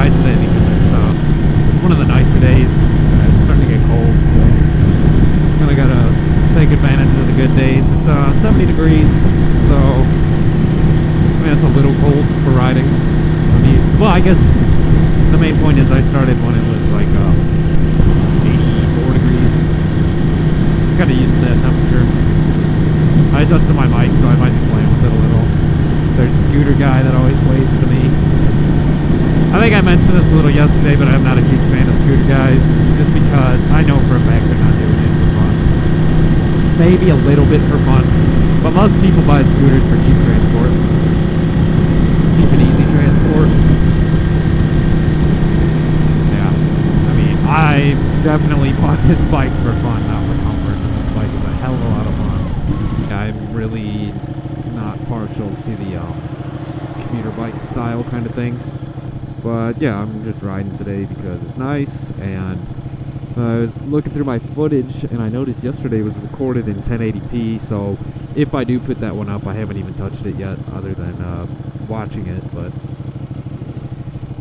ride today because it's one of the nicer days. It's starting to get cold, so kind of gotta take advantage of the good days. It's 70 degrees, so I mean, it's a little cold for riding on these. Well, I guess the main point is I started when it was like 84 degrees. So I'm kind of used to that temperature. I adjusted my mic, so I might be playing with it a little. There's a scooter guy that always waves to me. I think I mentioned this a little yesterday, but I'm not a huge fan of scooter guys, just because I know for a fact they're not doing it for fun. Maybe a little bit for fun, but most people buy scooters for cheap transport. Cheap and easy transport. Yeah, I mean, I definitely bought this bike for fun, not for comfort. This bike is a hell of a lot of fun. I'm really not partial to the commuter bike style kind of thing. But yeah, I'm just riding today because it's nice, and I was looking through my footage and I noticed yesterday it was recorded in 1080p, so if I do put that one up, I haven't even touched it yet other than watching it, but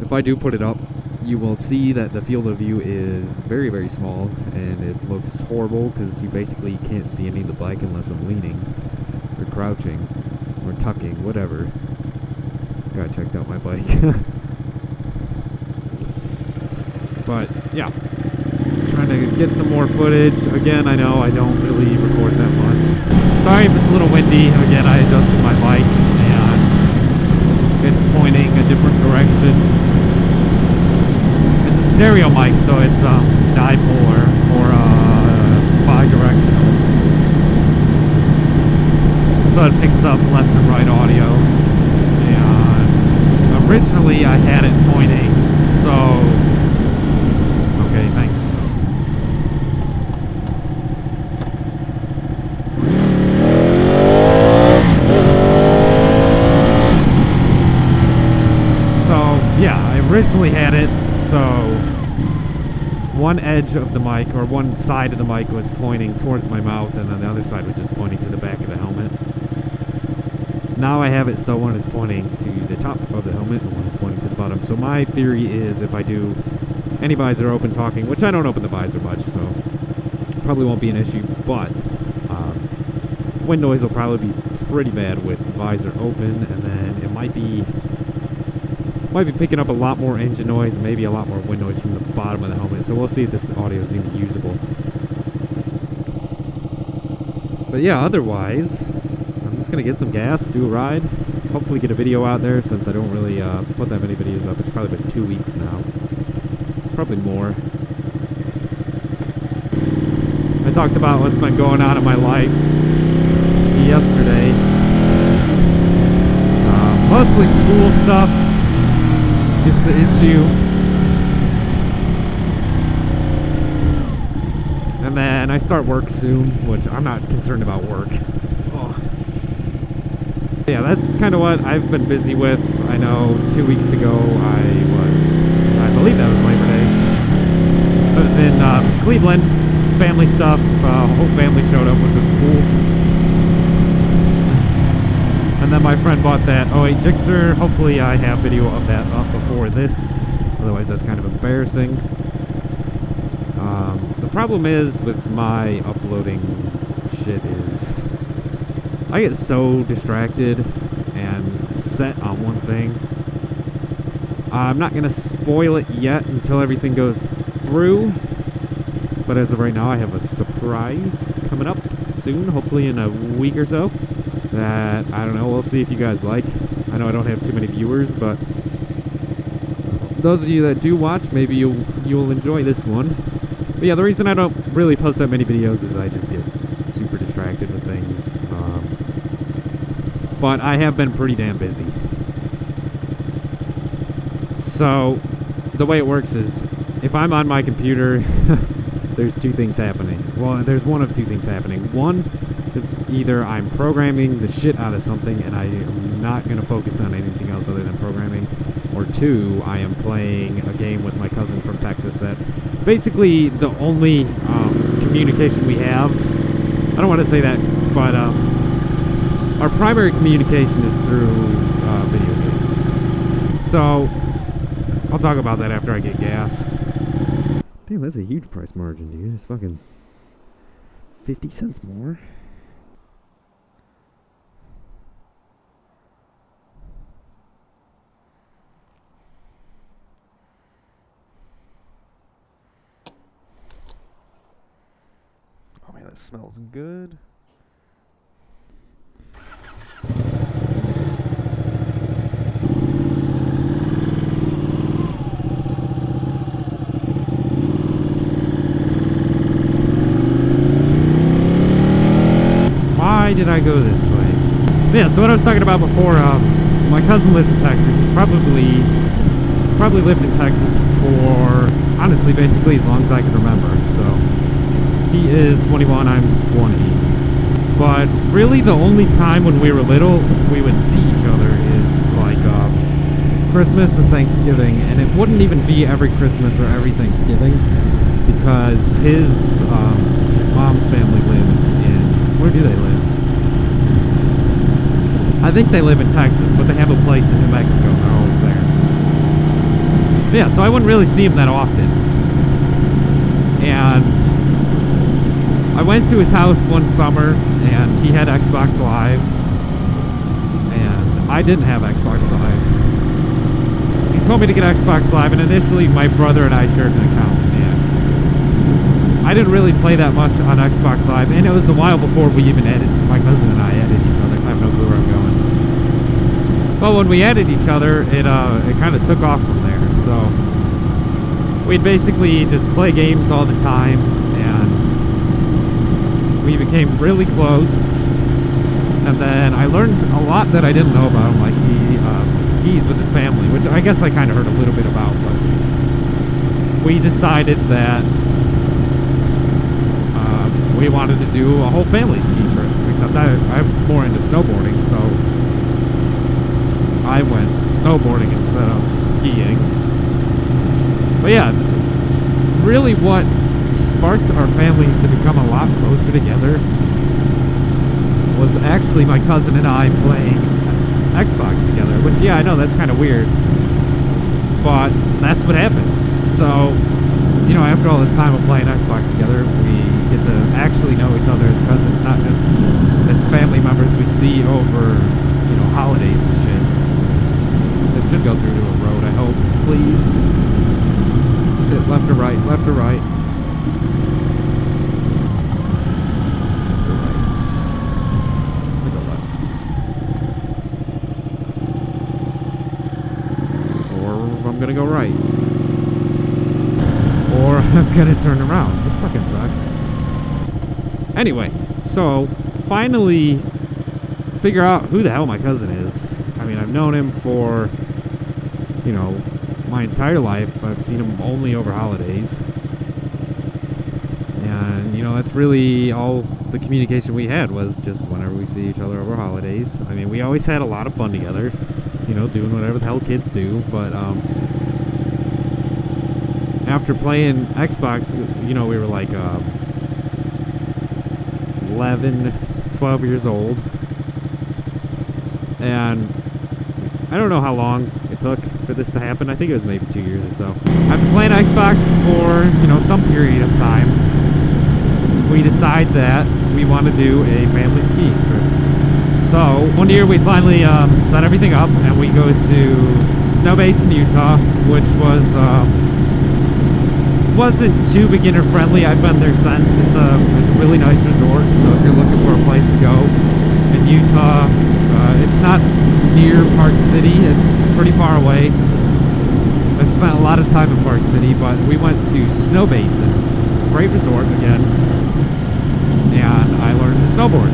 if I do put it up, you will see that the field of view is very, very small, and it looks horrible because you basically can't see any of the bike unless I'm leaning or crouching or tucking, whatever. Got checked out my bike. But yeah, trying to get some more footage. Again, I know I don't really record that much. Sorry if it's a little windy. Again, I adjusted my mic and it's pointing a different direction. It's a stereo mic, so it's dipolar or bi-directional. So it picks up left and right audio. And originally I had it pointing, so okay, thanks. So, yeah, I originally had it, so one edge of the mic, or one side of the mic was pointing towards my mouth, and then the other side was just pointing to the back of the helmet. Now I have it so one is pointing to the top of the helmet and one is pointing to the bottom. So my theory is if I do any visor open talking, which I don't open the visor much, so probably won't be an issue, but wind noise will probably be pretty bad with visor open, and then it might be picking up a lot more engine noise, maybe a lot more wind noise from the bottom of the helmet, so we'll see if this audio is even usable. But yeah, otherwise, I'm just going to get some gas, do a ride, hopefully get a video out there, since I don't really put that many videos up. It's probably been 2 weeks now. Probably more. I talked about what's been going on in my life yesterday. Mostly school stuff is the issue. And then I start work soon, which I'm not concerned about work. Oh. Yeah, that's kind of what I've been busy with. I know 2 weeks ago I believe that was Labor Day. I was in Cleveland, family stuff, whole family showed up, which was cool. And then my friend bought that 08 Gixxer. Hopefully I have video of that up before this, otherwise that's kind of embarrassing. The problem is with my uploading shit is I get so distracted and set on one thing. I'm not going to spoil it yet until everything goes through, but as of right now I have a surprise coming up soon, hopefully in a week or so, that, I don't know, we'll see if you guys like. I know I don't have too many viewers, but those of you that do watch, maybe you'll enjoy this one. But yeah, the reason I don't really post that many videos is I just get super distracted with things. But I have been pretty damn busy. So, the way it works is, if I'm on my computer, there's two things happening. Well, there's one of two things happening. One, it's either I'm programming the shit out of something and I am not going to focus on anything else other than programming. Or two, I am playing a game with my cousin from Texas that basically the only communication we have, I don't want to say that, but our primary communication is through video games. So, I'll talk about that after I get gas. Damn, that's a huge price margin, dude. It's fucking 50 cents more. Oh man, that smells good. Why did I go this way? Yeah, so what I was talking about before, my cousin lives in Texas. He's probably lived in Texas for, honestly, basically as long as I can remember. So he is 21, I'm 20. But really the only time when we were little we would see each other is like Christmas and Thanksgiving, and it wouldn't even be every Christmas or every Thanksgiving because his mom's family lives in, where do they live? I think they live in Texas, but they have a place in New Mexico and they're always there. But yeah, so I wouldn't really see him that often. And I went to his house one summer and he had Xbox Live and I didn't have Xbox Live. He told me to get Xbox Live, and initially my brother and I shared an account, and I didn't really play that much on Xbox Live, and it was a while before we even edited. My cousin and I edited each other. I have no clue where I'm going. But when we added each other, it kind of took off from there. So we'd basically just play games all the time, and we became really close. And then I learned a lot that I didn't know about him. Like he skis with his family, which I guess I kind of heard a little bit about. But we decided that we wanted to do a whole family ski trip. Except I'm more into snowboarding, so I went snowboarding instead of skiing. But yeah, really what sparked our families to become a lot closer together was actually my cousin and I playing Xbox together. Which, yeah, I know that's kind of weird, but that's what happened. So, you know, after all this time of playing Xbox together, we get to actually know each other as cousins, not just as family members we see over, you know, holidays and shit. This should go through to a road, I hope. Please. Shit, left or right, left or right. Left or right. I'm gonna go left. Or I'm gonna go right. Or I'm gonna turn around. This fucking sucks. Anyway, so finally figure out who the hell my cousin is. I mean, I've known him for, you know, my entire life. I've seen him only over holidays. And, you know, that's really all the communication we had, was just whenever we see each other over holidays. I mean, we always had a lot of fun together, you know, doing whatever the hell kids do. But, after playing Xbox, you know, we were like 11, 12 years old. And I don't know how long it took for this to happen. I think it was maybe 2 years or so. After playing Xbox for, you know, some period of time, we decide that we want to do a family skiing trip. So one year we finally set everything up and we go to Snow Basin, Utah, which wasn't too beginner friendly. I've been there since. It's a really nice resort, so if you're looking for a place to go in Utah, it's not near Park City. It's pretty far away. I spent a lot of time in Park City, but we went to Snow Basin. Great resort again, and I learned to snowboard.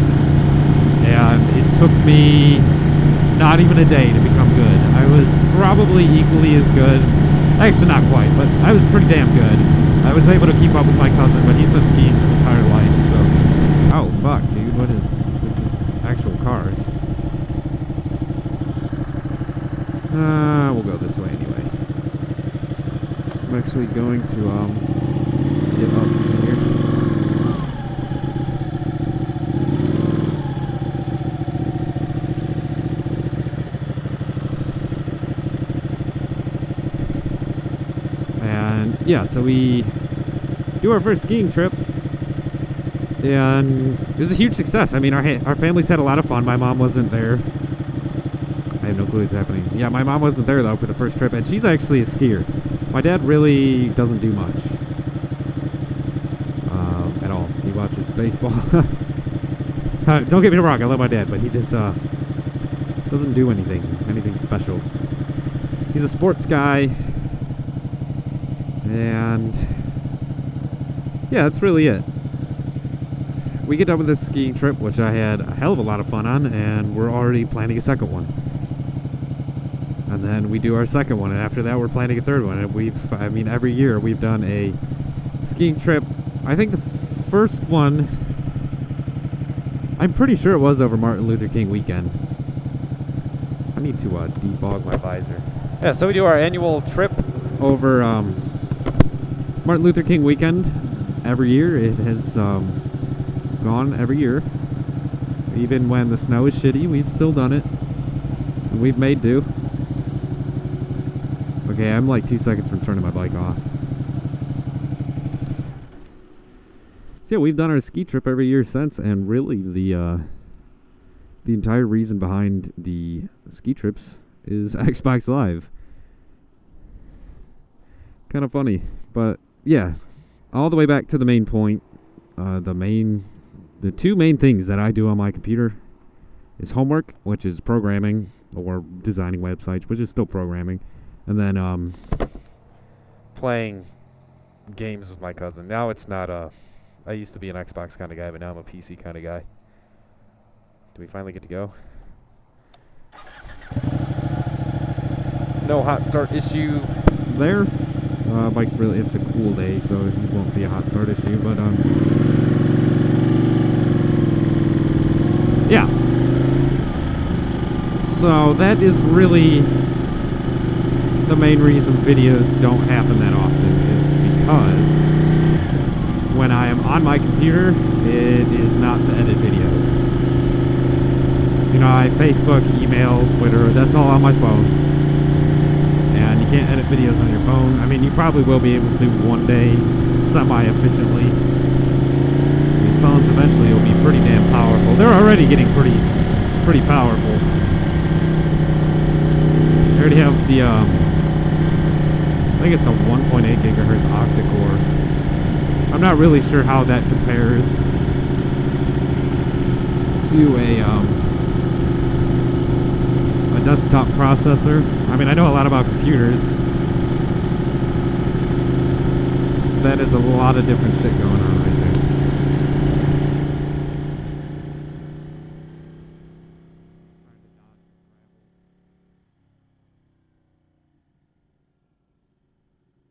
And it took me not even a day to become good. I was probably equally as good. Actually, not quite, but I was pretty damn good. I was able to keep up with my cousin, but he's been skiing his entire life, so... Oh, fuck, dude, what is... This is actual cars. We'll go this way anyway. I'm actually going to, get up here. yeah, so we do our first skiing trip, and it was a huge success. I mean, our families had a lot of fun. My mom wasn't there. I have no clue what's happening. Yeah, my mom wasn't there though for the first trip, and she's actually a skier. My dad really doesn't do much at all. He watches baseball. Don't get me wrong, I love my dad, but he just doesn't do anything special. He's a sports guy, and yeah, that's really it. We get done with this skiing trip, which I had a hell of a lot of fun on, and we're already planning a second one. And then we do our second one, and after that we're planning a third one. And every year we've done a skiing trip. I think the first one, I'm pretty sure it was over Martin Luther King weekend. I need to defog my visor. Yeah, so we do our annual trip over Martin Luther King weekend every year. It has gone every year. Even when the snow is shitty, we've still done it. And we've made do. Okay, I'm like 2 seconds from turning my bike off. So yeah, we've done our ski trip every year since, and really the entire reason behind the ski trips is Xbox Live. Kind of funny, but yeah, all the way back to the main point. The two main things that I do on my computer is homework, which is programming, or designing websites, which is still programming, and then playing games with my cousin. Now it's not I used to be an Xbox kind of guy, but now I'm a PC kind of guy. Do we finally get to go? No hot start issue there. Bike's really, it's a cool day, so you won't see a hot start issue, but yeah. So that is really the main reason videos don't happen that often, is because when I am on my computer, it is not to edit videos. You know, I Facebook, email, Twitter, that's all on my phone. And you can't edit videos on your phone. I mean, you probably will be able to one day, semi-efficiently. I mean, phones eventually will be pretty damn powerful. They're already getting pretty powerful. They already have the, I think it's a 1.8 gigahertz octa-core. I'm not really sure how that compares to a desktop processor. I mean, I know a lot about computers. That is a lot of different shit going on.